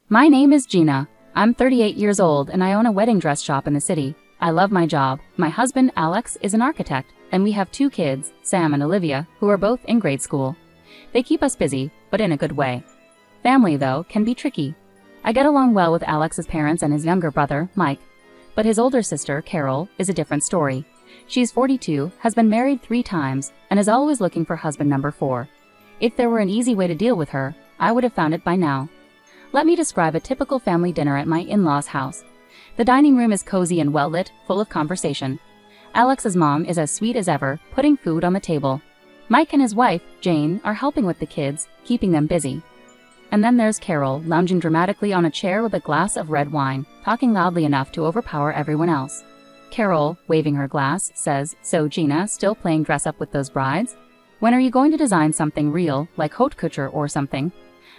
My name is Gina. I'm 38 years old and I own a wedding dress shop in the city. I love my job. My husband, Alex, is an architect, and we have 2 kids, Sam and Olivia, who are both in grade school. They keep us busy, but in a good way. Family, though, can be tricky. I get along well with Alex's parents and his younger brother, Mike. But his older sister, Carol, is a different story. She's 42, has been married 3 times, and is always looking for husband number 4. If there were an easy way to deal with her, I would have found it by now. Let me describe a typical family dinner at my in-laws' house. The dining room is cozy and well-lit, full of conversation. Alex's mom is as sweet as ever, putting food on the table. Mike and his wife, Jane, are helping with the kids, keeping them busy. And then there's Carol, lounging dramatically on a chair with a glass of red wine, talking loudly enough to overpower everyone else. Carol, waving her glass, says, "So Gina, still playing dress-up with those brides? When are you going to design something real, like haute couture or something?"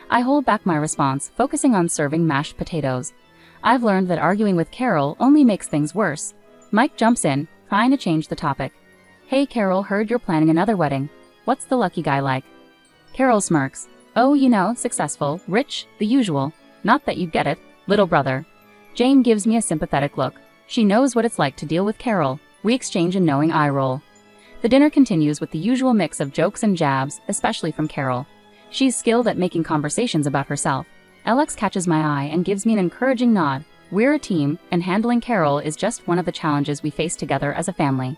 I hold back my response, focusing on serving mashed potatoes. I've learned that arguing with Carol only makes things worse. Mike jumps in, trying to change the topic. "Hey Carol, heard you're planning another wedding. What's the lucky guy like?" Carol smirks. "Oh, you know, successful, rich, the usual. Not that you get it, little brother." Jane gives me a sympathetic look. She knows what it's like to deal with Carol. We exchange a knowing eye roll. The dinner continues with the usual mix of jokes and jabs, especially from Carol. She's skilled at making conversations about herself. Alex catches my eye and gives me an encouraging nod. We're a team, and handling Carol is just one of the challenges we face together as a family.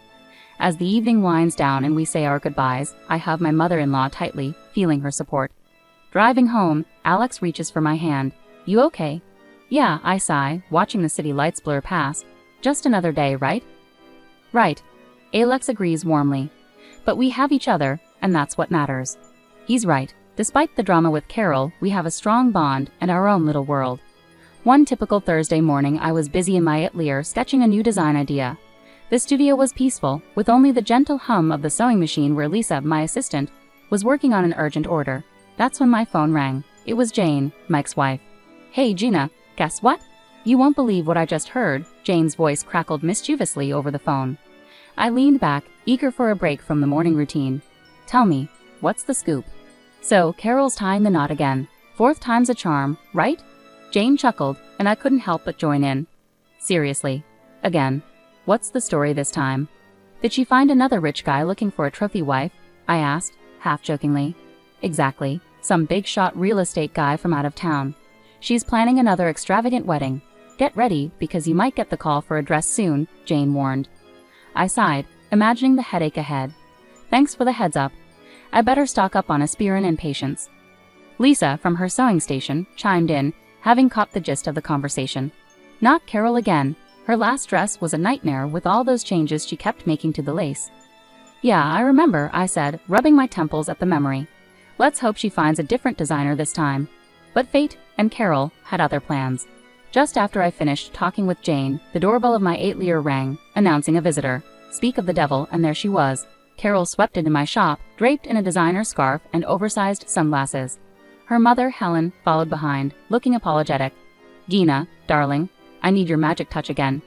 As the evening winds down and we say our goodbyes, I hug my mother-in-law tightly, feeling her support. Driving home, Alex reaches for my hand. "You okay?" "Yeah," I sigh, watching the city lights blur past. "Just another day, right?" "Right." Alex agrees warmly. "But we have each other, and that's what matters." He's right. Despite the drama with Carol, we have a strong bond and our own little world. One typical Thursday morning, I was busy in my atelier sketching a new design idea. The studio was peaceful, with only the gentle hum of the sewing machine where Lisa, my assistant, was working on an urgent order. That's when my phone rang. It was Jane, Mike's wife. "Hey Gina, guess what? You won't believe what I just heard," Jane's voice crackled mischievously over the phone. I leaned back, eager for a break from the morning routine. "Tell me, what's the scoop?" "So, Carol's tying the knot again. 4th time's a charm, right?" Jane chuckled, and I couldn't help but join in. "Seriously? Again? What's the story this time? Did she find another rich guy looking for a trophy wife?" I asked, half-jokingly. "Exactly. Some big-shot real estate guy from out of town. She's planning another extravagant wedding. Get ready, because you might get the call for a dress soon," Jane warned. I sighed, imagining the headache ahead. "Thanks for the heads up. I better stock up on aspirin and patience." Lisa, from her sewing station, chimed in, having caught the gist of the conversation. "Not Carol again. Her last dress was a nightmare with all those changes she kept making to the lace." "Yeah, I remember," I said, rubbing my temples at the memory. "Let's hope she finds a different designer this time." But fate and Carol had other plans. Just after I finished talking with Jane, the doorbell of my atelier rang, announcing a visitor. Speak of the devil, and there she was. Carol swept into my shop, draped in a designer scarf and oversized sunglasses. Her mother, Helen, followed behind, looking apologetic. "Gina, darling, I need your magic touch again."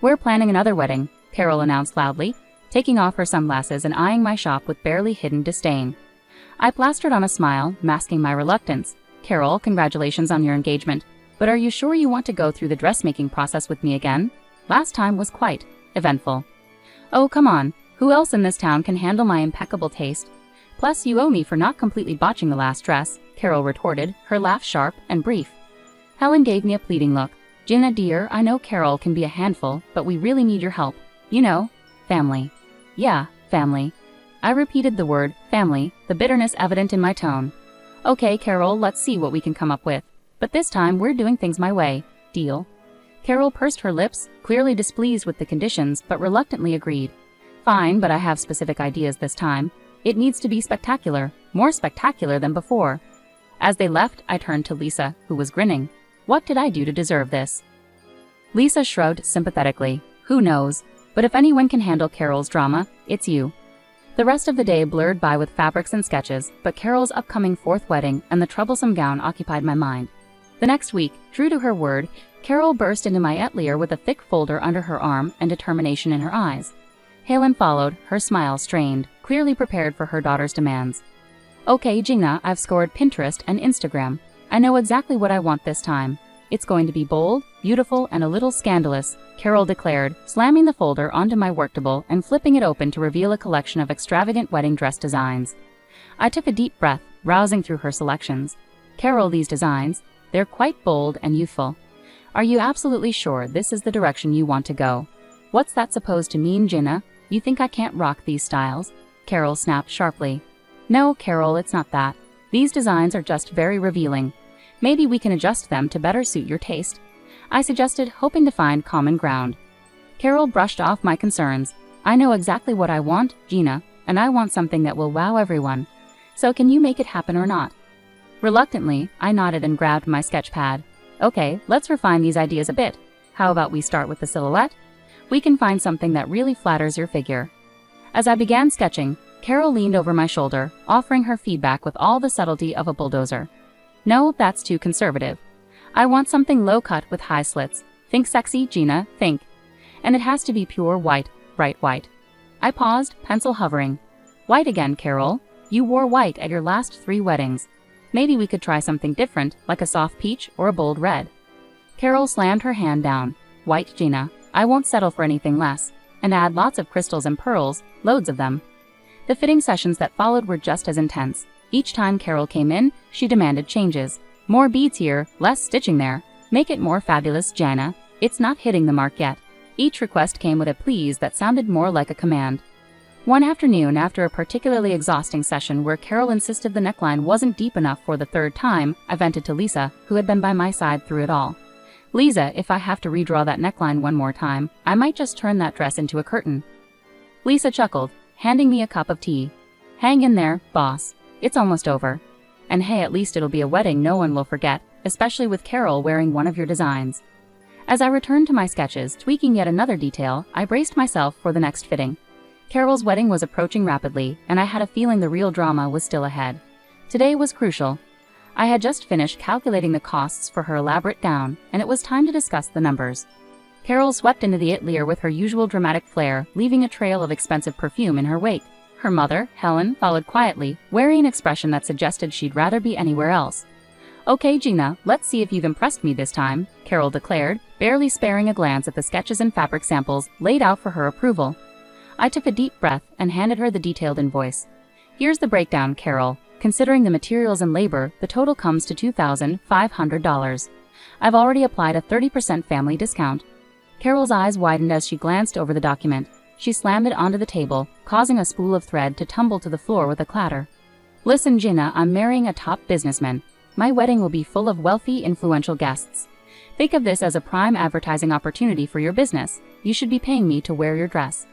"We're planning another wedding," Carol announced loudly, taking off her sunglasses and eyeing my shop with barely hidden disdain. I plastered on a smile, masking my reluctance. "Carol, congratulations on your engagement. But are you sure you want to go through the dressmaking process with me again? Last time was quite eventful." "Oh, come on. Who else in this town can handle my impeccable taste? Plus, you owe me for not completely botching the last dress," Carol retorted, her laugh sharp and brief. Helen gave me a pleading look. "Gina dear, I know Carol can be a handful, but we really need your help. You know, family." "Yeah, family." I repeated the word, family, the bitterness evident in my tone. "Okay, Carol, let's see what we can come up with. But this time we're doing things my way. Deal?" Carol pursed her lips, clearly displeased with the conditions, but reluctantly agreed. "Fine, but I have specific ideas this time. It needs to be spectacular, more spectacular than before." As they left, I turned to Lisa, who was grinning. What did I do to deserve this? Lisa shrugged sympathetically. "Who knows? But if anyone can handle Carol's drama, it's you." The rest of the day blurred by with fabrics and sketches, but Carol's upcoming 4th wedding and the troublesome gown occupied my mind. The next week, true to her word, Carol burst into my atelier with a thick folder under her arm and determination in her eyes. Helen followed, her smile strained, clearly prepared for her daughter's demands. "Okay, Gina, I've scored Pinterest and Instagram. I know exactly what I want this time. It's going to be bold, beautiful, and a little scandalous, Carol declared, slamming the folder onto my work table and flipping it open to reveal a collection of extravagant wedding dress designs. I took a deep breath, browsing through her selections. Carol, these designs, they're quite bold and youthful. Are you absolutely sure this is the direction you want to go? What's that supposed to mean, Gina? You think I can't rock these styles? Carol snapped sharply. No, Carol, it's not that. These designs are just very revealing. Maybe we can adjust them to better suit your taste, I suggested, hoping to find common ground. Carol brushed off my concerns. I know exactly what I want, Gina, and I want something that will wow everyone. So can you make it happen or not? Reluctantly, I nodded and grabbed my sketch pad. Okay, let's refine these ideas a bit. How about we start with the silhouette? We can find something that really flatters your figure. As I began sketching, Carol leaned over my shoulder, offering her feedback with all the subtlety of a bulldozer. No, that's too conservative. I want something low-cut with high slits. Think sexy, Gina, think. And it has to be pure white, bright white. I paused, pencil hovering. White again, Carol. You wore white at your last 3 weddings. Maybe we could try something different, like a soft peach or a bold red. Carol slammed her hand down. White, Gina. I won't settle for anything less. And add lots of crystals and pearls, loads of them. The fitting sessions that followed were just as intense. Each time Carol came in, she demanded changes. More beads here, less stitching there. Make it more fabulous, Gina. It's not hitting the mark yet. Each request came with a please that sounded more like a command. One afternoon, after a particularly exhausting session where Carol insisted the neckline wasn't deep enough for the 3rd time, I vented to Lisa, who had been by my side through it all. Lisa, if I have to redraw that neckline one more time, I might just turn that dress into a curtain. Lisa chuckled, handing me a cup of tea. Hang in there, boss. It's almost over. And hey, at least it'll be a wedding no one will forget, especially with Carol wearing one of your designs. As I returned to my sketches, tweaking yet another detail, I braced myself for the next fitting. Carol's wedding was approaching rapidly, and I had a feeling the real drama was still ahead. Today was crucial. I had just finished calculating the costs for her elaborate gown, and it was time to discuss the numbers. Carol swept into the atelier with her usual dramatic flair, leaving a trail of expensive perfume in her wake. Her mother, Helen, followed quietly, wearing an expression that suggested she'd rather be anywhere else. Okay, Gina, let's see if you've impressed me this time, Carol declared, barely sparing a glance at the sketches and fabric samples laid out for her approval. I took a deep breath and handed her the detailed invoice. Here's the breakdown, Carol. Considering the materials and labor, the total comes to $2,500. I've already applied a 30% family discount. Carol's eyes widened as she glanced over the document. She slammed it onto the table, causing a spool of thread to tumble to the floor with a clatter. Listen, Gina, I'm marrying a top businessman. My wedding will be full of wealthy, influential guests. Think of this as a prime advertising opportunity for your business. You should be paying me to wear your dress.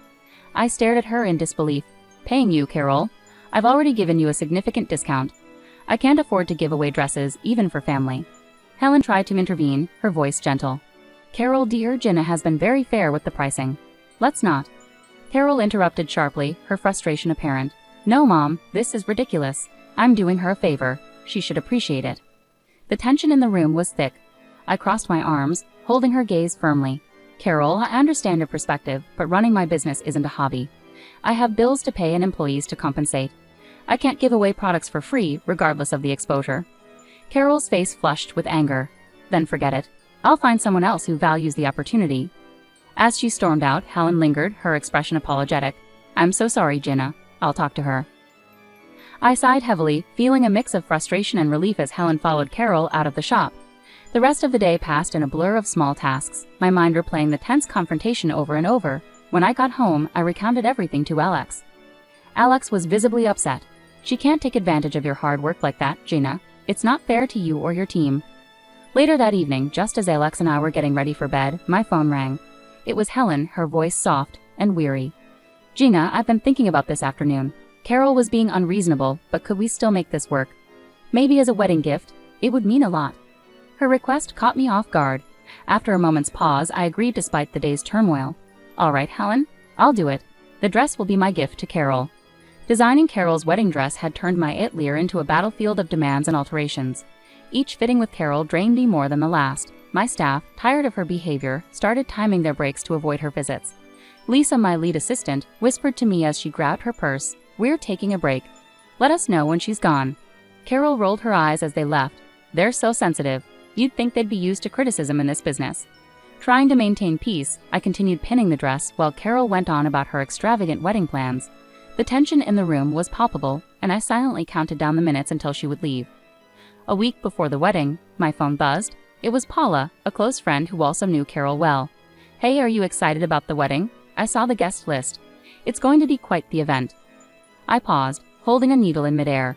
I stared at her in disbelief. Paying you, Carol? I've already given you a significant discount. I can't afford to give away dresses, even for family. Helen tried to intervene, her voice gentle. Carol, dear, Gina has been very fair with the pricing. Let's not. Carol interrupted sharply, her frustration apparent. No, Mom, this is ridiculous. I'm doing her a favor. She should appreciate it. The tension in the room was thick. I crossed my arms, holding her gaze firmly. Carol, I understand your perspective, but running my business isn't a hobby. I have bills to pay and employees to compensate. I can't give away products for free, regardless of the exposure. Carol's face flushed with anger. Then forget it. I'll find someone else who values the opportunity. As she stormed out, Helen lingered, her expression apologetic. I'm so sorry, Gina. I'll talk to her. I sighed heavily, feeling a mix of frustration and relief as Helen followed Carol out of the shop. The rest of the day passed in a blur of small tasks, my mind replaying the tense confrontation over and over. When I got home, I recounted everything to Alex. Alex was visibly upset. She can't take advantage of your hard work like that, Gina. It's not fair to you or your team. Later that evening, just as Alex and I were getting ready for bed, my phone rang. It was Helen, her voice soft and weary. Gina, I've been thinking about this afternoon. Carol was being unreasonable, but could we still make this work? Maybe as a wedding gift. It would mean a lot. Her request caught me off guard. After a moment's pause, I agreed despite the day's turmoil. All right, Helen, I'll do it. The dress will be my gift to Carol. Designing Carol's wedding dress had turned my atelier into a battlefield of demands and alterations. Each fitting with Carol drained me more than the last. My staff, tired of her behavior, started timing their breaks to avoid her visits. Lisa, my lead assistant, whispered to me as she grabbed her purse, "We're taking a break. Let us know when she's gone." Carol rolled her eyes as they left. They're so sensitive. You'd think they'd be used to criticism in this business. Trying to maintain peace, I continued pinning the dress while Carol went on about her extravagant wedding plans. The tension in the room was palpable, and I silently counted down the minutes until she would leave. A week before the wedding, my phone buzzed. It was Paula, a close friend who also knew Carol well. "Hey, are you excited about the wedding? I saw the guest list. It's going to be quite the event." I paused, holding a needle in midair.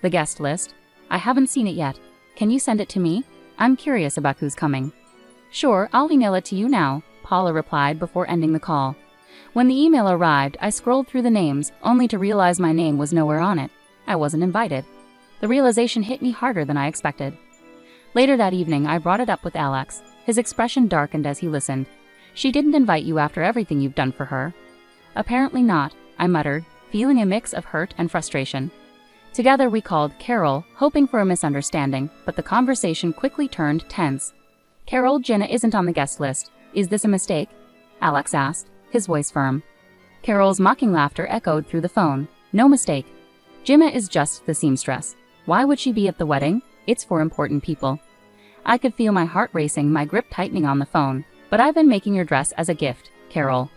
"The guest list? I haven't seen it yet. Can you send it to me? I'm curious about who's coming." "Sure, I'll email it to you now," Paula replied before ending the call. When the email arrived, I scrolled through the names, only to realize my name was nowhere on it. I wasn't invited. The realization hit me harder than I expected. Later that evening, I brought it up with Alex. His expression darkened as he listened. "She didn't invite you after everything you've done for her." "Apparently not," I muttered, feeling a mix of hurt and frustration. Together we called Carol, hoping for a misunderstanding, but the conversation quickly turned tense. "Carol, Jenna isn't on the guest list. Is this a mistake?" Alex asked, his voice firm. Carol's mocking laughter echoed through the phone. "No mistake. Jenna is just the seamstress. Why would she be at the wedding? It's for important people." I could feel my heart racing, my grip tightening on the phone. "But I've been making your dress as a gift, Carol."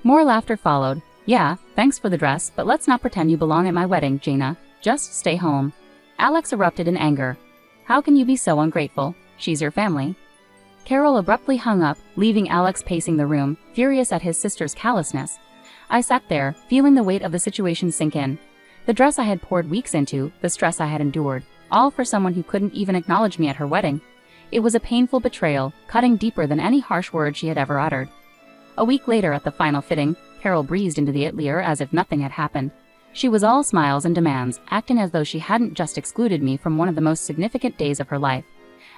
More laughter followed. "Yeah, thanks for the dress, but let's not pretend you belong at my wedding, Jenna. Just stay home." Alex erupted in anger. "How can you be so ungrateful? She's your family." Carol abruptly hung up, leaving Alex pacing the room, furious at his sister's callousness. I sat there, feeling the weight of the situation sink in. The dress I had poured weeks into, the stress I had endured, all for someone who couldn't even acknowledge me at her wedding. It was a painful betrayal, cutting deeper than any harsh word she had ever uttered. A week later at the final fitting, Carol breezed into the atelier as if nothing had happened. She was all smiles and demands, acting as though she hadn't just excluded me from one of the most significant days of her life.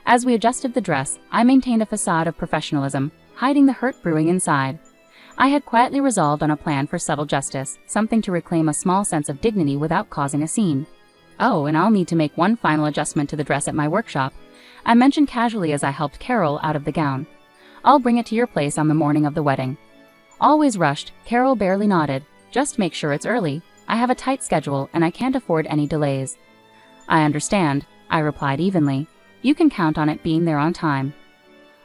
As we adjusted the dress, I maintained a facade of professionalism, hiding the hurt brewing inside. I had quietly resolved on a plan for subtle justice, something to reclaim a small sense of dignity without causing a scene. "Oh, and I'll need to make one final adjustment to the dress at my workshop," I mentioned casually as I helped Carol out of the gown. "I'll bring it to your place on the morning of the wedding." Always rushed, Carol barely nodded. "Just make sure it's early. I have a tight schedule and I can't afford any delays." "I understand," I replied evenly. "You can count on it being there on time."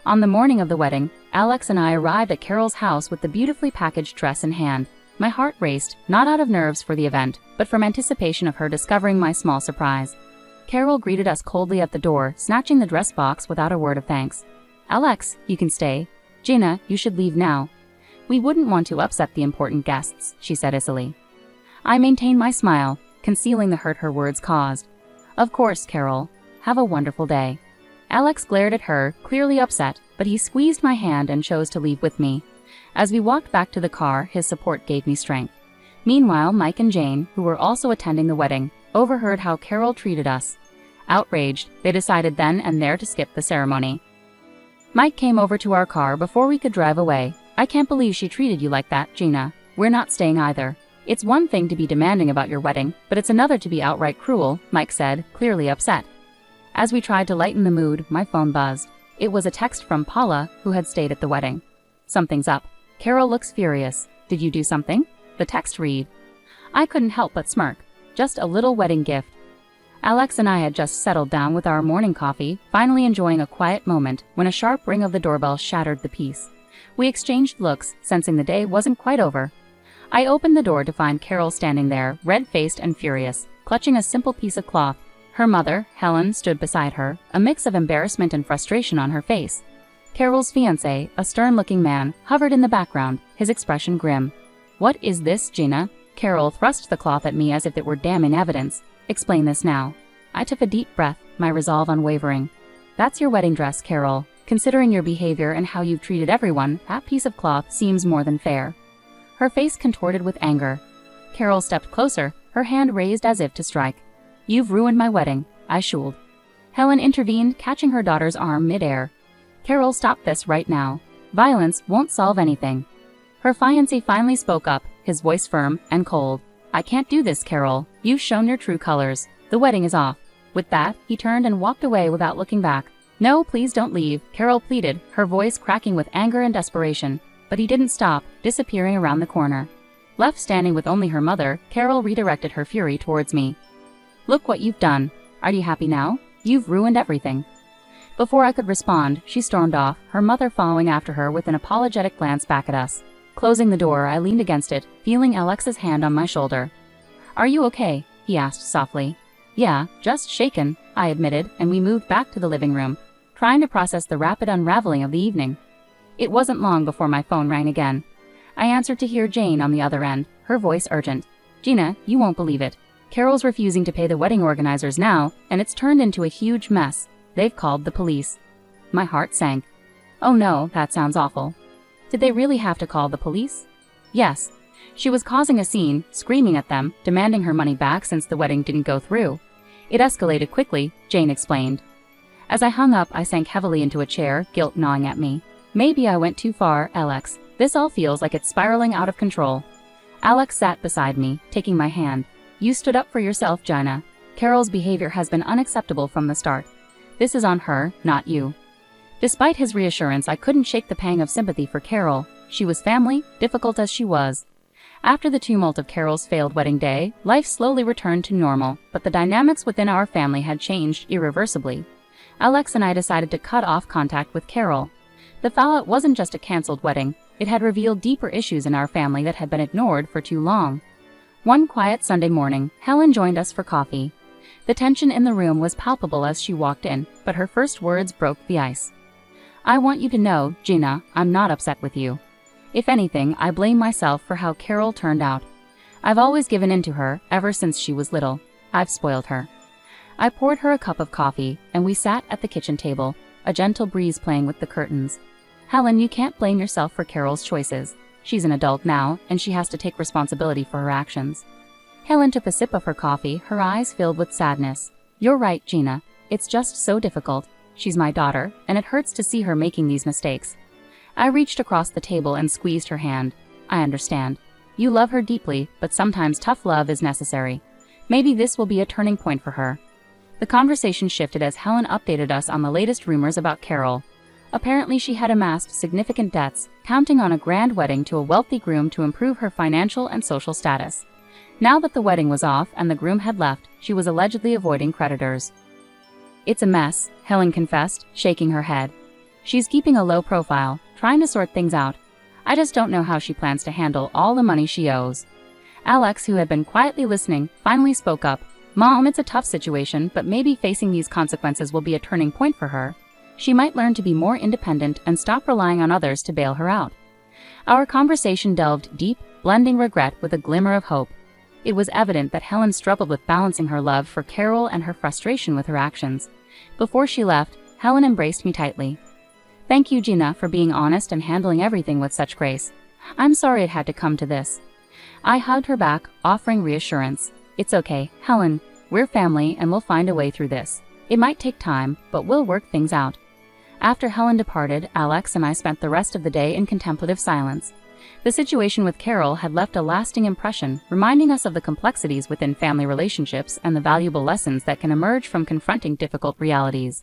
On the morning of the wedding, Alex and I arrived at Carol's house with the beautifully packaged dress in hand. My heart raced, not out of nerves for the event, but from anticipation of her discovering my small surprise. Carol greeted us coldly at the door, snatching the dress box without a word of thanks. "Alex, you can stay. Jenna, you should leave now. We wouldn't want to upset the important guests," she said icily. I maintained my smile, concealing the hurt her words caused. "Of course, Carol. Have a wonderful day." Alex glared at her, clearly upset, but he squeezed my hand and chose to leave with me. As we walked back to the car, his support gave me strength. Meanwhile, Mike and Jane, who were also attending the wedding, overheard how Carol treated us. Outraged, they decided then and there to skip the ceremony. Mike came over to our car before we could drive away. "I can't believe she treated you like that, Jenna. We're not staying either. It's one thing to be demanding about your wedding, but it's another to be outright cruel," Mike said, clearly upset. As we tried to lighten the mood, my phone buzzed. It was a text from Paula, who had stayed at the wedding. "Something's up. Carol looks furious. Did you do something?" the text read. I couldn't help but smirk. Just a little wedding gift. Alex and I had just settled down with our morning coffee, finally enjoying a quiet moment, when a sharp ring of the doorbell shattered the peace. We exchanged looks, sensing the day wasn't quite over. I opened the door to find Carol standing there, red-faced and furious, clutching a simple piece of cloth. Her mother, Helen, stood beside her, a mix of embarrassment and frustration on her face. Carol's fiancé, a stern-looking man, hovered in the background, his expression grim. "What is this, Jenna?" Carol thrust the cloth at me as if it were damning evidence. "Explain this now." I took a deep breath, my resolve unwavering. "That's your wedding dress, Carol. Considering your behavior and how you've treated everyone, that piece of cloth seems more than fair." Her face contorted with anger. Carol stepped closer, her hand raised as if to strike. "You've ruined my wedding," I shuled. Helen intervened, catching her daughter's arm mid-air. "Carol, stop this right now. Violence won't solve anything." Her fiancé finally spoke up, his voice firm and cold. "I can't do this, Carol. You've shown your true colors. The wedding is off." With that, he turned and walked away without looking back. "No, please don't leave," Carol pleaded, her voice cracking with anger and desperation. But he didn't stop, disappearing around the corner. Left standing with only her mother, Carol redirected her fury towards me. "Look what you've done. Are you happy now? You've ruined everything." Before I could respond, she stormed off, her mother following after her with an apologetic glance back at us. Closing the door, I leaned against it, feeling Alex's hand on my shoulder. "Are you okay?" he asked softly. "Yeah, just shaken," I admitted, and we moved back to the living room, trying to process the rapid unraveling of the evening. It wasn't long before my phone rang again. I answered to hear Jane on the other end, her voice urgent. "Gina, you won't believe it. Carol's refusing to pay the wedding organizers now, and it's turned into a huge mess. They've called the police." My heart sank. Oh no, that sounds awful. Did they really have to call the police? Yes. She was causing a scene, screaming at them, demanding her money back since the wedding didn't go through. It escalated quickly, Jane explained. As I hung up, I sank heavily into a chair, guilt gnawing at me. Maybe I went too far, Alex. This all feels like it's spiraling out of control. Alex sat beside me, taking my hand. "You stood up for yourself, Gina. Carol's behavior has been unacceptable from the start. This is on her, not you." Despite his reassurance, I couldn't shake the pang of sympathy for Carol. She was family, difficult as she was. After the tumult of Carol's failed wedding day, life slowly returned to normal, but the dynamics within our family had changed irreversibly. Alex and I decided to cut off contact with Carol. The fallout wasn't just a cancelled wedding, it had revealed deeper issues in our family that had been ignored for too long. One quiet Sunday morning, Helen joined us for coffee. The tension in the room was palpable as she walked in, but her first words broke the ice. "I want you to know, Gina, I'm not upset with you. If anything, I blame myself for how Carol turned out. I've always given in to her, ever since she was little. I've spoiled her." I poured her a cup of coffee, and we sat at the kitchen table, a gentle breeze playing with the curtains. "Helen, you can't blame yourself for Carol's choices. She's an adult now, and she has to take responsibility for her actions." Helen took a sip of her coffee, her eyes filled with sadness. "You're right, Gina. It's just so difficult. She's my daughter, and it hurts to see her making these mistakes." I reached across the table and squeezed her hand. "I understand. You love her deeply, but sometimes tough love is necessary. Maybe this will be a turning point for her." The conversation shifted as Helen updated us on the latest rumors about Carol. Apparently she had amassed significant debts, counting on a grand wedding to a wealthy groom to improve her financial and social status. Now that the wedding was off and the groom had left, she was allegedly avoiding creditors. "It's a mess," Helen confessed, shaking her head. "She's keeping a low profile, trying to sort things out. I just don't know how she plans to handle all the money she owes." Alex, who had been quietly listening, finally spoke up. "Mom, it's a tough situation, but maybe facing these consequences will be a turning point for her. She might learn to be more independent and stop relying on others to bail her out." Our conversation delved deep, blending regret with a glimmer of hope. It was evident that Helen struggled with balancing her love for Carol and her frustration with her actions. Before she left, Helen embraced me tightly. "Thank you, Gina, for being honest and handling everything with such grace. I'm sorry it had to come to this." I hugged her back, offering reassurance. "It's okay, Helen. We're family and we'll find a way through this. It might take time, but we'll work things out." After Helen departed, Alex and I spent the rest of the day in contemplative silence. The situation with Carol had left a lasting impression, reminding us of the complexities within family relationships and the valuable lessons that can emerge from confronting difficult realities.